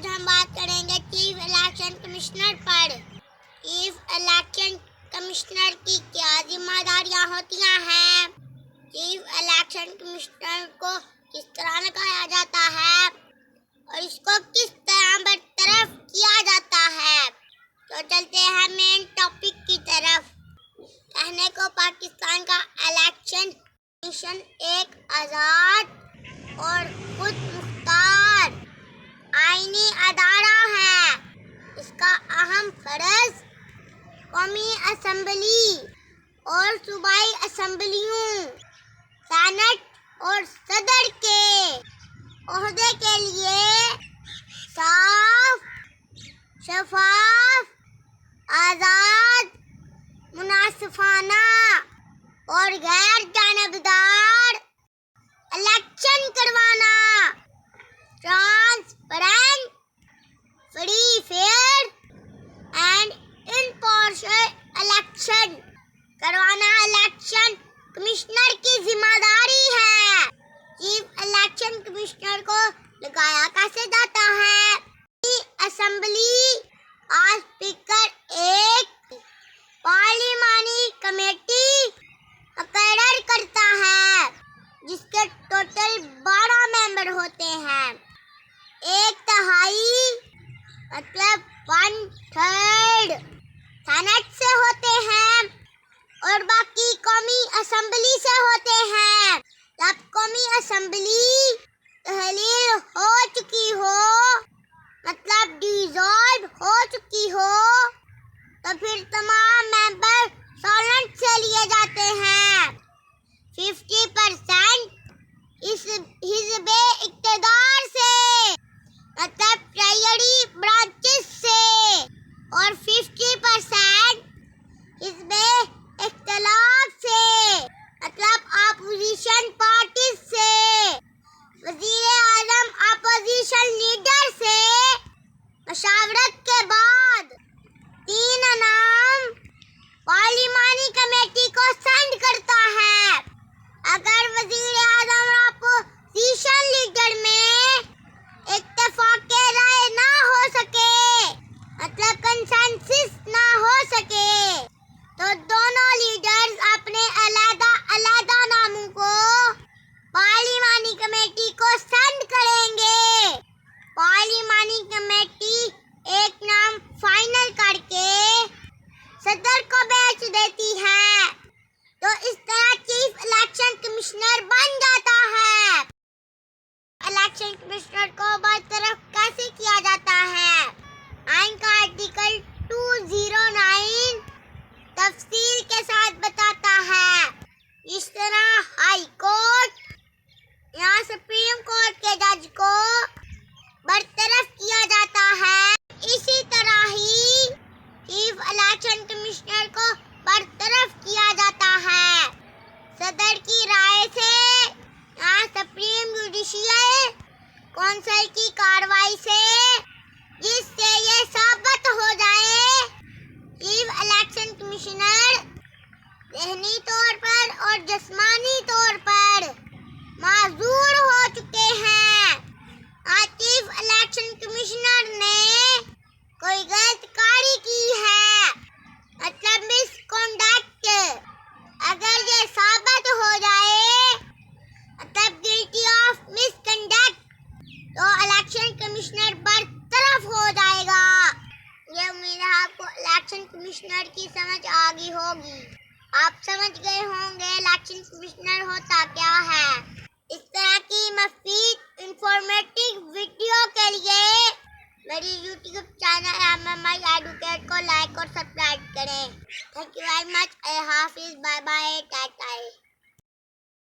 آج ہم بات کریں گے چیف الیکشن کمشنر پر۔ چیف الیکشن کمشنر کی کیا ذمہ داریاں ہوتی ہیں؟ چیف الیکشن کمشنر کو کس طرح لگایا جاتا ہے اور اس کو کس طرح برطرف کیا جاتا ہے؟ تو چلتے ہیں مین ٹاپک کی طرف۔ کہنے کو پاکستان کا الیکشن کمیشن ایک آزاد اور خود مختار آئینی ادارہ ہے۔ اس کا اہم فرض قومی اسمبلی اور صوبائی اسمبلیوں، سینٹ اور صدر کے عہدے کے لیے صاف، شفاف، آزاد، منصفانہ اور غیر جانبدار الیکشن کروانا، transparent, free, fair and impartial election کروانا الیکشن کمشنر کی ذمہ داری ہے۔ چیف الیکشن کمشنر کو لگایا کیسے جاتا ہے؟ اسمبلی اور اسپیکر ایک پارلیمانی کمیٹی مقرر کرتا ہے جس کے ٹوٹل 12 ممبر ہوتے ہیں۔ 1/3 مطلب 1/3 سینٹ سے ہوتے ہیں اور باقی قومی اسمبلی سے ہوتے ہیں۔ جب قومی اسمبلی تحلیل ہو چکی ہو، مطلب ڈیزالو ہو چکی ہو، تو پھر تمام ممبر سالنٹ سے لیے جاتے ہیں۔ 50% حزب اقتدار سے، مطلب ٹریجری برانچز سے، اور 50% حزب اختلاف سے، مطلب اپوزیشن پارٹیز سے۔ وزیر اعظم اپوزیشن لیڈر سے مشاورت کے بعد 3 نام پارلیمانی کمیٹی کو سینڈ کرتا ہے۔ اگر وزیر اعظم اور اپوزیشن لیڈر میں اتفاق رائے نہ ہو سکے، مطلب کنسنسس نہ ہو سکے، تو دونوں لیڈرز اپنے علیحدہ علیحدہ ناموں کو پارلیمانی کمیٹی کو سینڈ کریں گے۔ پارلیمانی کمیٹی ایک نام فائنل کر کے صدر کو بھیج دیتی ہے، تو اس طرح چیف الیکشن کمشنر بن جاتا ہے۔ الیکشن کمشنر کو برطرف کیسے کیا جاتا ہے؟ آئین کا آرٹیکل 209 تفصیل کے ساتھ بتاتا ہے۔ جس طرح ہائی کورٹ یا سپریم کورٹ کے جج کو برطرف کیا جاتا ہے، اسی طرح ہی چیف الیکشن کمشنر کو برطرف کیا جاتا ہے۔ صدر کی رائے سے یا سپریم جوڈیشل کونسل کی کارروائی سے، جس سے یہ ثابت ہو جائے چیف الیکشن کمشنر ذہنی طور پر اور جسمانی طور پر معذور ہو چکے ہیں، اور چیف الیکشن کمشنر نے کوئی غلط کاری کی ہے، مطلب مس کنڈکٹ، اگر یہ ثابت ہو جائے، مطلب گلٹی آف مس کنڈکٹ، تو الیکشن کمشنر برطرف ہو جائے گا۔ یہ امید ہے آپ کو الیکشن کمشنر کی سمجھ آ گئی ہوگی۔ آپ سمجھ گئے ہوں گے الیکشن کمشنر ہوتا کیا ہے۔ اس طرح کی مفید انفارمیٹیو ویڈیو کے لیے میری یوٹیوب چینل MMI ایڈوکیٹ کو لائک اور سبسکرائب کریں۔ Thank you very much. اللہ حافظ، بائے بائے، ٹاٹا۔